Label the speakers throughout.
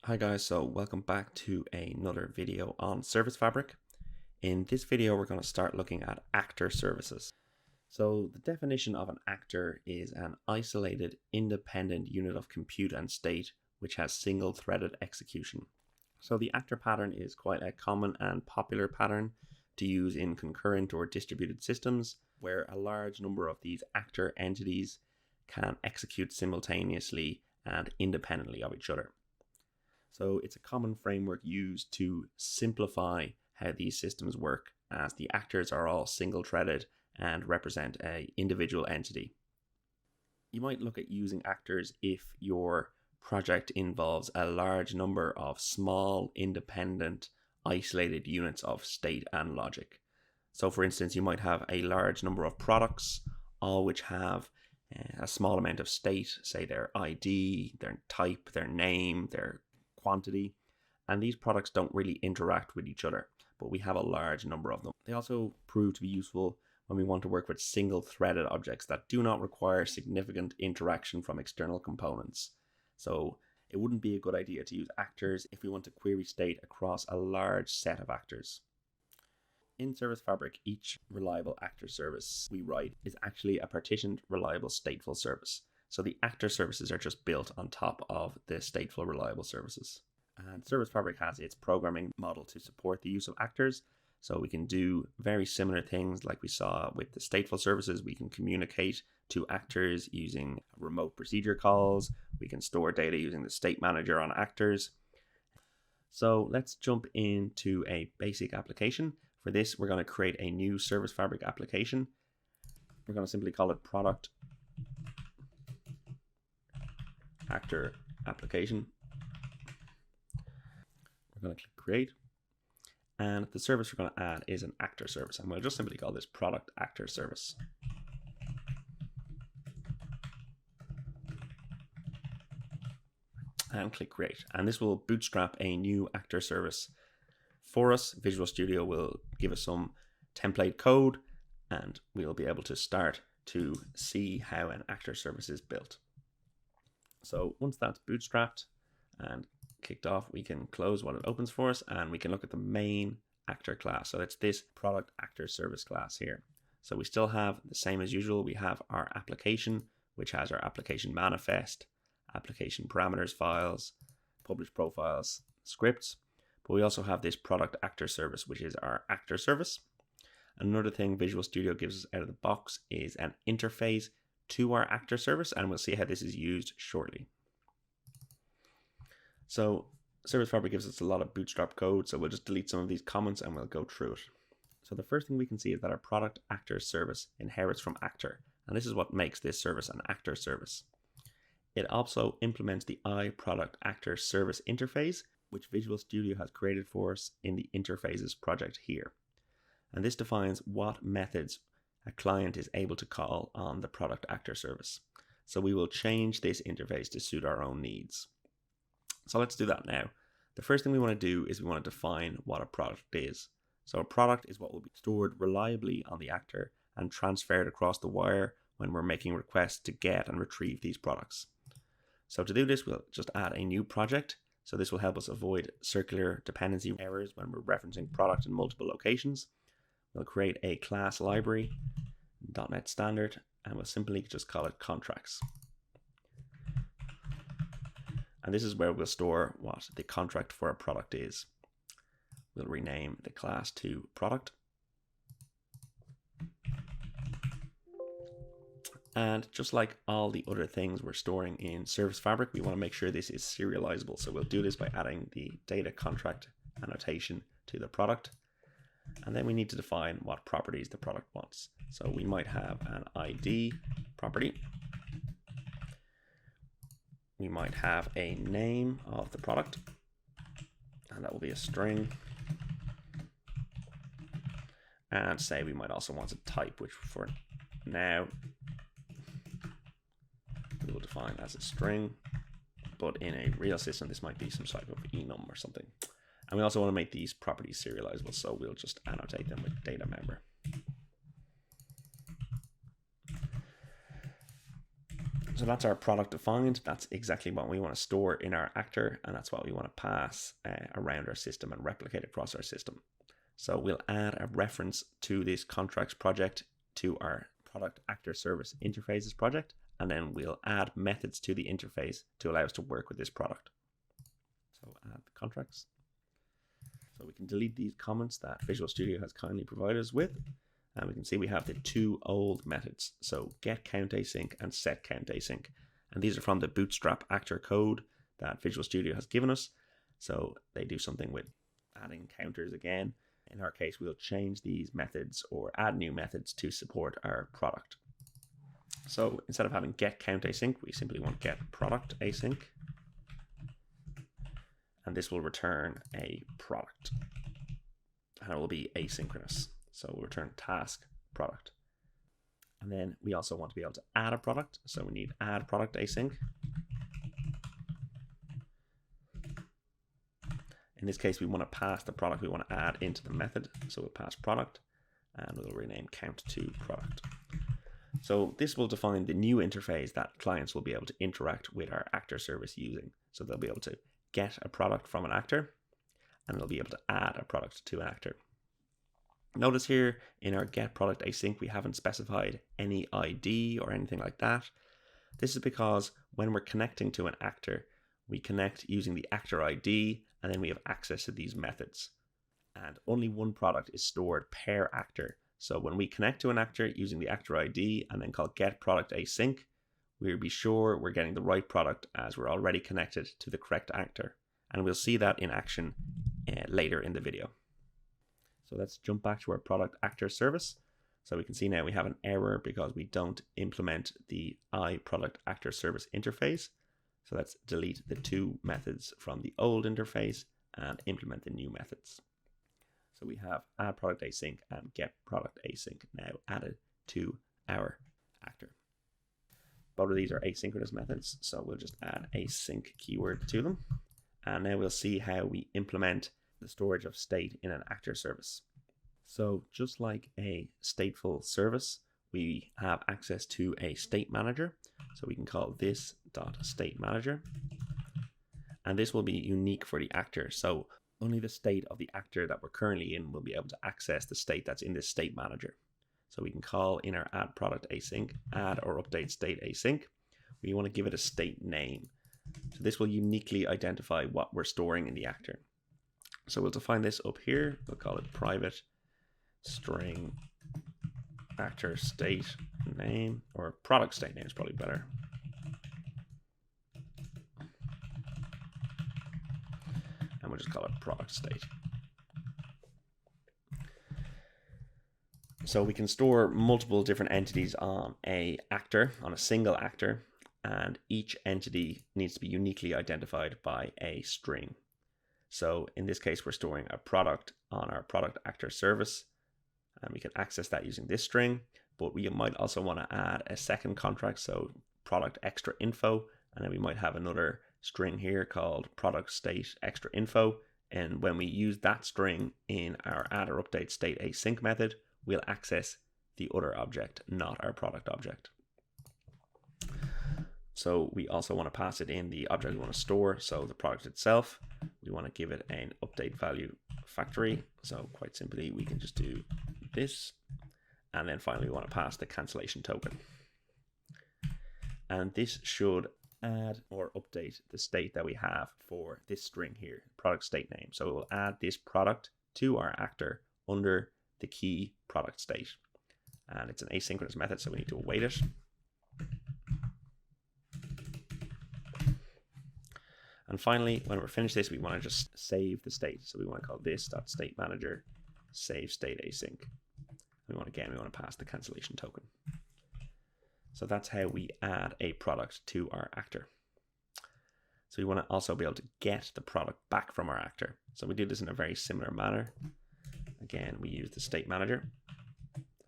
Speaker 1: Hi guys, so welcome back to another video on Service Fabric. In this video we're going to start looking at actor services. So the definition of an actor is an isolated independent unit of compute and state which has single threaded execution. So the actor pattern is quite a common and popular pattern to use in concurrent or distributed systems where a large number of these actor entities can execute simultaneously and independently of each other. So it's a common framework used to simplify how these systems work, as the actors are all single-threaded and represent an individual entity. You might look at using actors if your project involves a large number of small, independent, isolated units of state and logic. So for instance, you might have a large number of products, all which have a small amount of state, say their ID, their type, their name, their quantity, and these products don't really interact with each other, but we have a large number of them. They also prove to be useful when we want to work with single-threaded objects that do not require significant interaction from external components. So it wouldn't be a good idea to use actors if we want to query state across a large set of actors. In Service Fabric, each reliable actor service we write is actually a partitioned reliable stateful service. So the actor services are just built on top of the stateful reliable services. And Service Fabric has its programming model to support the use of actors. So we can do very similar things like we saw with the stateful services. We can communicate to actors using remote procedure calls. We can store data using the state manager on actors. So let's jump into a basic application. For this, we're going to create a new Service Fabric application. We're going to simply call it product actor application. We're going to click create, and the service we're going to add is an actor service, and we'll just simply call this product actor service. And click create, and this will bootstrap a new actor service for us. Visual Studio will give us some template code, and we'll be able to start to see how an actor service is built. So once that's bootstrapped and kicked off, we can close what it opens for us, and we can look at the main actor class. So it's this product actor service class here. So we still have the same as usual. We have our application, which has our application manifest, application parameters files, publish profiles, scripts. But we also have this product actor service, which is our actor service. Another thing Visual Studio gives us out of the box is an interface to our actor service, and we'll see how this is used shortly. So Service Fabric gives us a lot of bootstrap code, so we'll just delete some of these comments and we'll go through it. So the first thing we can see is that our product actor service inherits from actor, and this is what makes this service an actor service. It also implements the iProduct actor service interface, which Visual Studio has created for us in the interfaces project here. And this defines what methods a client is able to call on the product actor service. So we will change this interface to suit our own needs. So let's do that now. The first thing we want to do is we want to define what a product is. So a product is what will be stored reliably on the actor and transferred across the wire when we're making requests to get and retrieve these products. So to do this, we'll just add a new project. So this will help us avoid circular dependency errors when we're referencing product in multiple locations. We'll create a class library, .NET Standard, and we'll simply just call it contracts. And this is where we'll store what the contract for a product is. We'll rename the class to product. And just like all the other things we're storing in Service Fabric, we want to make sure this is serializable. So we'll do this by adding the data contract annotation to the product. And then we need to define what properties the product wants. So we might have an ID property. We might have a name of the product, and that will be a string. And say we might also want a type, which for now we will define as a string, but in a real system this might be some type of enum or something. And we also want to make these properties serializable, so we'll just annotate them with data member. So that's our product defined. That's exactly what we want to store in our actor, and that's what we want to pass around our system and replicate across our system. So we'll add a reference to this contracts project to our product actor service interfaces project, and then we'll add methods to the interface to allow us to work with this product. So add the contracts. So we can delete these comments that Visual Studio has kindly provided us with. And we can see we have the two old methods. So getCountAsync and setCountAsync. And these are from the Bootstrap actor code that Visual Studio has given us. So they do something with adding counters again. In our case, we'll change these methods or add new methods to support our product. So instead of having getCountAsync, we simply want getProductAsync. And this will return a product. And it will be asynchronous. So we'll return task product. And then we also want to be able to add a product. So we need add product async. In this case, we want to pass the product we want to add into the method. So we'll pass product and we'll rename count to product. So this will define the new interface that clients will be able to interact with our actor service using. So they'll be able to get a product from an actor and they'll be able to add a product to an actor. Notice here in our getProductAsync, we haven't specified any ID or anything like that. This is because when we're connecting to an actor, we connect using the actor ID, and then we have access to these methods. And only one product is stored per actor. So when we connect to an actor using the actor ID and then call getProductAsync, we'll be sure we're getting the right product as we're already connected to the correct actor. And we'll see that in action later in the video. So let's jump back to our product actor service. So we can see now we have an error because we don't implement the iProduct actor service interface. So let's delete the two methods from the old interface and implement the new methods. So we have add product async and get product async now added to our actor. Both of these are asynchronous methods, so we'll just add async keyword to them. And now we'll see how we implement the storage of state in an actor service. So just like a stateful service, we have access to a state manager. So we can call this .stateManager. And this will be unique for the actor. So only the state of the actor that we're currently in will be able to access the state that's in this state manager. So we can call in our add product async, add or update state async. We want to give it a state name. So this will uniquely identify what we're storing in the actor. So we'll define this up here. We'll call it private string actor state name, or product state name is probably better. And we'll just call it product state. So we can store multiple different entities on a single actor, and each entity needs to be uniquely identified by a string. So in this case, we're storing a product on our product actor service, and we can access that using this string, but we might also want to add a second contract, so product extra info, and then we might have another string here called product state extra info. And when we use that string in our add or update state async method, we'll access the other object, not our product object. So we also want to pass it in the object we want to store. So the product itself, we want to give it an update value factory. So quite simply, we can just do this. And then finally, we want to pass the cancellation token. And this should add or update the state that we have for this string here, product state name. So it will add this product to our actor under the key product state. And it's an asynchronous method, so we need to await it. And finally, when we're finished this, we want to just save the state. So we want to call this .stateManager save state async. We want to pass the cancellation token. So that's how we add a product to our actor. So we want to also be able to get the product back from our actor. So we do this in a very similar manner. Again, we use the state manager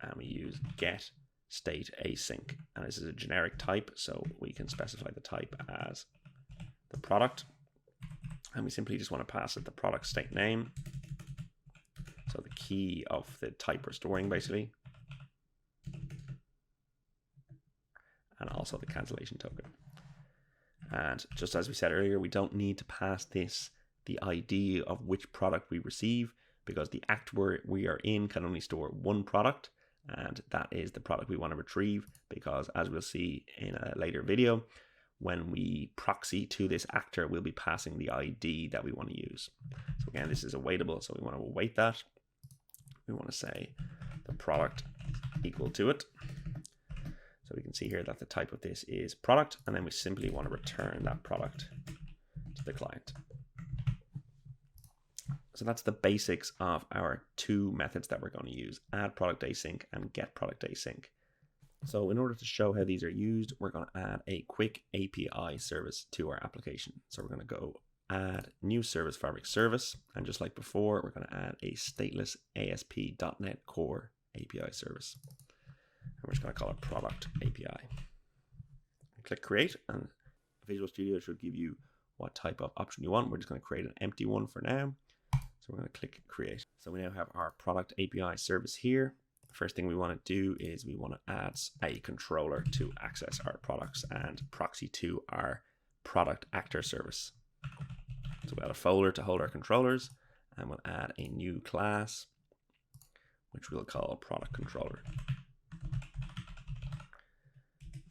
Speaker 1: and we use get state async. And this is a generic type, so we can specify the type as the product. And we simply just want to pass it the product state name. So the key of the type we're storing basically. And and also the cancellation token. And just as we said earlier, we don't need to pass this the ID of which product we receive, because the actor we are in can only store one product, and that is the product we want to retrieve, because as we'll see in a later video, when we proxy to this actor, we'll be passing the ID that we want to use. So again, this is awaitable, so we want to await that. We want to say the product equal to it. So we can see here that the type of this is product, and then we simply want to return that product to the client. So that's the basics of our two methods that we're going to use, add product async and get product async. So in order to show how these are used, we're going to add a quick API service to our application. So we're going to go add new service fabric service. And just like before, we're going to add a stateless ASP.NET Core API service. And we're just going to call it product API. Click create, and Visual Studio should give you what type of option you want. We're just going to create an empty one for now. So we're going to click create. So we now have our product API service here. First thing we want to do is we want to add a controller to access our products and proxy to our product actor service. So we'll add a folder to hold our controllers, and we'll add a new class, which we'll call product controller.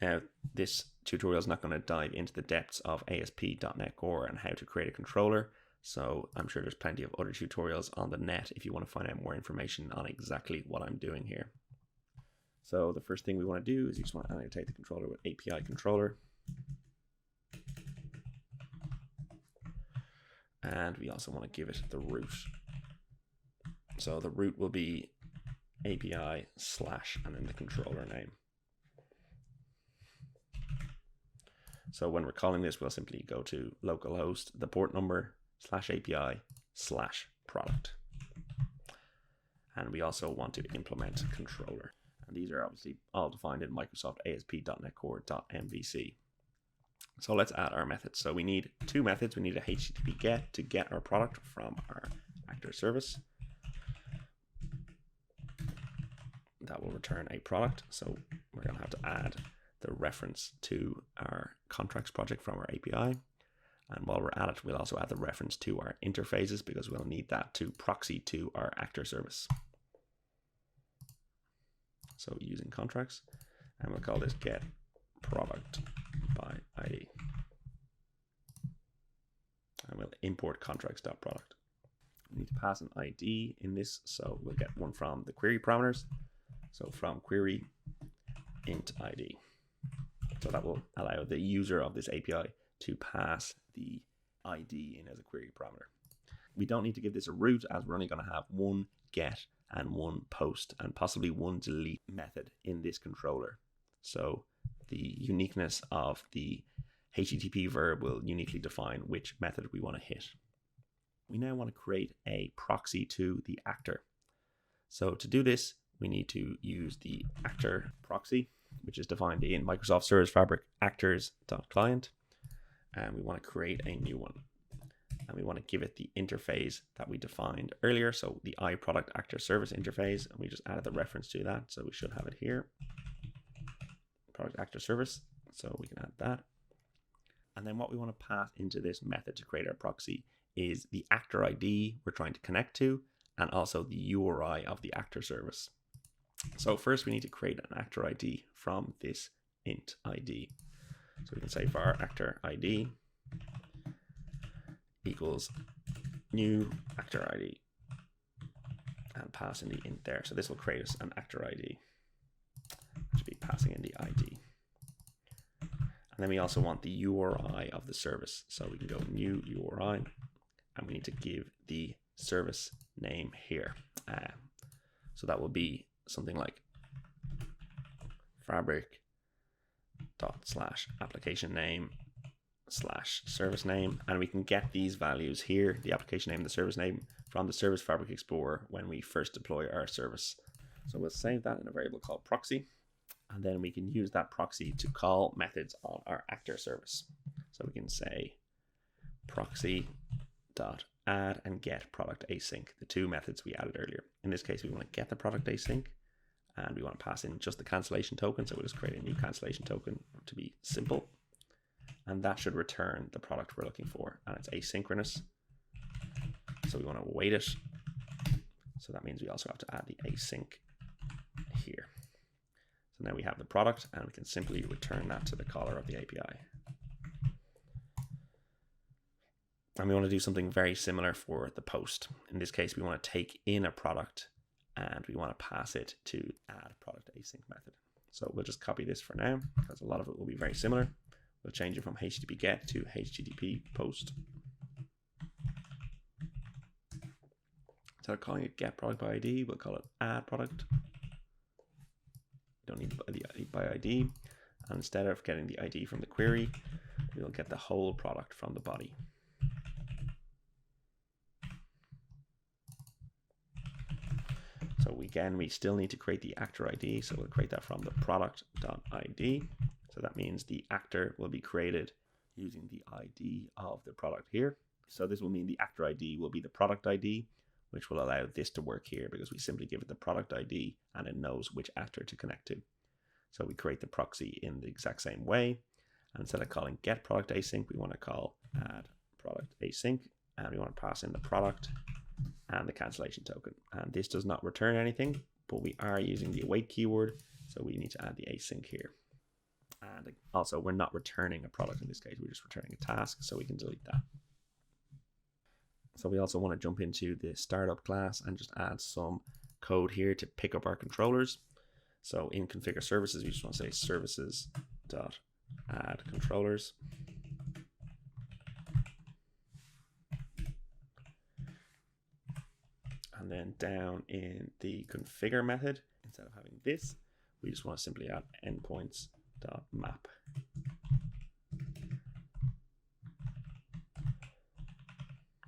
Speaker 1: Now, this tutorial is not going to dive into the depths of ASP.NET Core and how to create a controller. So I'm sure there's plenty of other tutorials on the net if you want to find out more information on exactly what I'm doing here. So the first thing we want to do is you just want to annotate the controller with API controller. And we also want to give it the root. So the root will be API / and then the controller name. So when we're calling this, we'll simply go to localhost, the port number, /API /product. And we also want to implement controller. And these are obviously all defined in Microsoft ASP.NET Core.MVC. So let's add our methods. So we need two methods. We need a HTTP GET to get our product from our actor service. That will return a product. So we're going to have to add the reference to our contracts project from our API. And while we're at it, we'll also add the reference to our interfaces, because we'll need that to proxy to our actor service. So using contracts, and we'll call this get product by ID. And we'll import contracts.product. We need to pass an ID in this, so we'll get one from the query parameters. So from query int ID. So that will allow the user of this API to pass the ID in as a query parameter. We don't need to give this a root, as we're only going to have one get and one post and possibly one delete method in this controller. So the uniqueness of the HTTP verb will uniquely define which method we want to hit. We now want to create a proxy to the actor. So to do this, we need to use the actor proxy, which is defined in Microsoft Service Fabric actors.client. And we want to create a new one. And we want to give it the interface that we defined earlier. So the iProduct actor service interface, and we just added the reference to that. So we should have it here. Product actor service. So we can add that. And then what we want to pass into this method to create our proxy is the actor ID we're trying to connect to, and also the URI of the actor service. So first we need to create an actor ID from this int ID. So we can say var actor ID equals new actor ID and pass in the int there. So this will create us an actor ID, which will be passing in the ID. And then we also want the URI of the service. So we can go new URI, and we need to give the service name here. So that will be something like fabric ./application name /service name, and we can get these values here, the application name, the service name, from the Service Fabric Explorer when we first deploy our service. So we'll save that in a variable called proxy, and then we can use that proxy to call methods on our actor service. So we can say proxy.add and get product async, the two methods we added earlier. In this case, we want to get the product async, and we want to pass in just the cancellation token. So we'll just create a new cancellation token to be simple. And that should return the product we're looking for. And it's asynchronous. So we want to await it. So that means we also have to add the async here. So now we have the product, and we can simply return that to the caller of the API. And we want to do something very similar for the post. In this case, we want to take in a product and we want to pass it to add product async method. So we'll just copy this for now because a lot of it will be very similar. We'll change it from HTTP GET to HTTP POST. Instead of calling it get product by ID, we'll call it add product. We don't need the ID by ID. And instead of getting the ID from the query, we'll get the whole product from the body. So again, we still need to create the actor ID. So we'll create that from the product.id. So that means the actor will be created using the ID of the product here. So this will mean the actor ID will be the product ID, which will allow this to work here because we simply give it the product ID and it knows which actor to connect to. So we create the proxy in the exact same way. And instead of calling get product async, we want to call add product async, and we want to pass in the product and the cancellation token. And this does not return anything, but we are using the await keyword, so we need to add the async here. And also, we're not returning a product in this case, we're just returning a task, so we can delete that. So we also want to jump into the startup class and just add some code here to pick up our controllers. So in configure services, we just want to say services.add controllers. And then down in the configure method, instead of having this, we just want to simply add endpoints.map.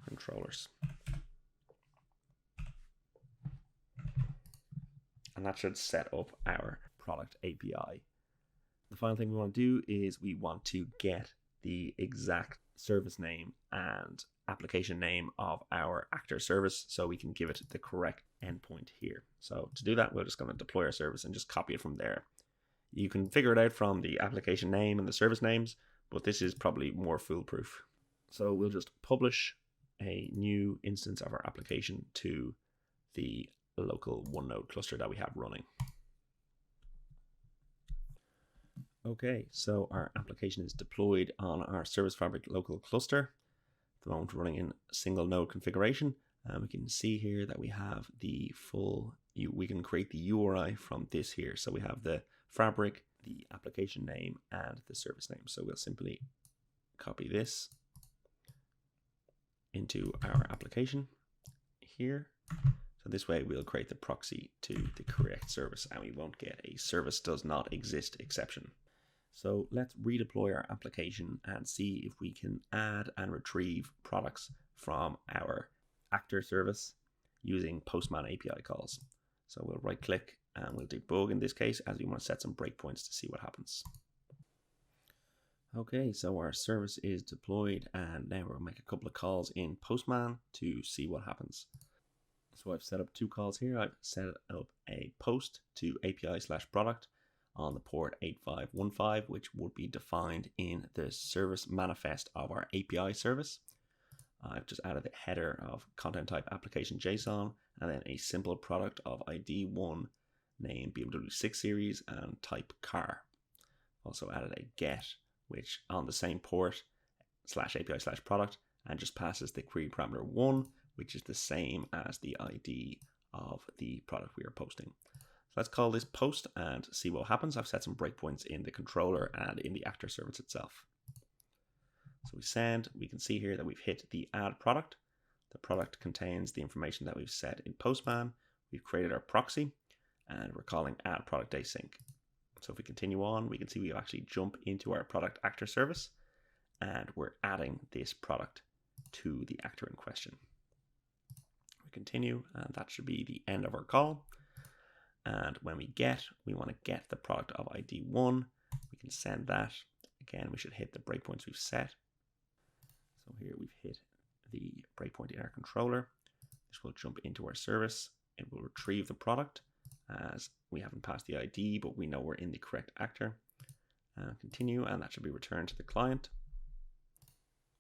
Speaker 1: Controllers. And that should set up our product API. The final thing we want to do is we want to get the exact service name and application name of our actor service so we can give it the correct endpoint here. So to do that, we're just going to deploy our service and just copy it from there. You can figure it out from the application name and the service names, but this is probably more foolproof. So we'll just publish a new instance of our application to the local OneNode cluster that we have running. Okay, so our application is deployed on our Service Fabric local cluster. At the moment, we're running in single node configuration, and we can see here that we have the full, we can create the URI from this here. So we have the fabric, the application name, and the service name. So we'll simply copy this into our application here. So this way we'll create the proxy to the correct service and we won't get a service does not exist exception. So let's redeploy our application and see if we can add and retrieve products from our actor service using Postman API calls. So we'll right click and we'll debug in this case as we want to set some breakpoints to see what happens. Okay, so our service is deployed and now we'll make a couple of calls in Postman to see what happens. So I've set up two calls here. I've set up a post to API/product on the port 8515, which would be defined in the service manifest of our API service. I've just added the header of content type application JSON and then a simple product of ID1 name BMW6 series and type car. Also added a get, which on the same port /API/product and just passes the query parameter 1, which is the same as the ID of the product we are posting. So let's call this post and see what happens. I've set some breakpoints in the controller and in the actor service itself. So we send, we can see here that we've hit the add product. The product contains the information that we've set in Postman. We've created our proxy and we're calling add product async. So if we continue on, we can see we actually jump into our product actor service and we're adding this product to the actor in question. We continue and that should be the end of our call. And when we want to get the product of ID1, we can send that. Again, we should hit the breakpoints we've set. So here we've hit the breakpoint in our controller. This will jump into our service. It will retrieve the product as we haven't passed the ID, but we know we're in the correct actor. Continue, and that should be returned to the client.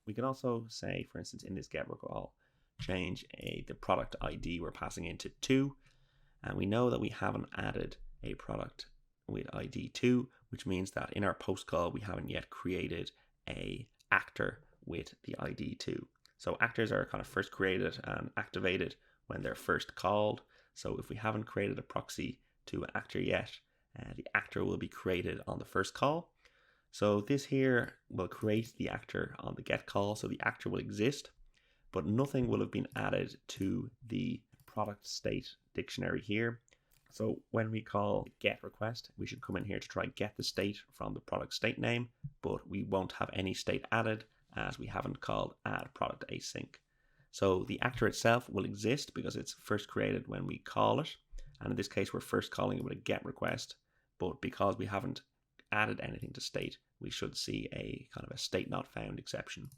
Speaker 1: We can also say, for instance, in this get recall, change the product ID we're passing into 2, and we know that we haven't added a product with ID 2, which means that in our post call we haven't yet created a actor with the ID 2. So actors are kind of first created and activated when they're first called. So if we haven't created a proxy to an actor yet, the actor will be created on the first call. So this here will create the actor on the get call, so the actor will exist, but nothing will have been added to the product state dictionary here. So when we call get request, we should come in here to try and get the state from the product state name, but we won't have any state added as we haven't called add product async. So the actor itself will exist because it's first created when we call it, and in this case we're first calling it with a get request, but because we haven't added anything to state, we should see a kind of a state not found exception.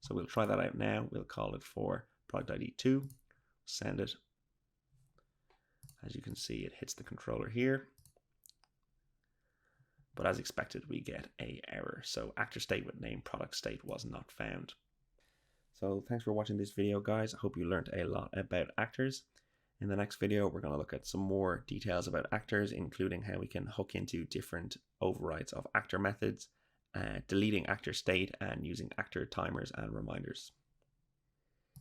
Speaker 1: So we'll try that out now. We'll call it for product ID 2, send it. As you can see, it hits the controller here, but as expected we get a error. So actor state with name product state was not found. So thanks for watching this video, guys. I hope you learned a lot about actors. In the next video, we're going to look at some more details about actors, including how we can hook into different overrides of actor methods, deleting actor state, and using actor timers and reminders.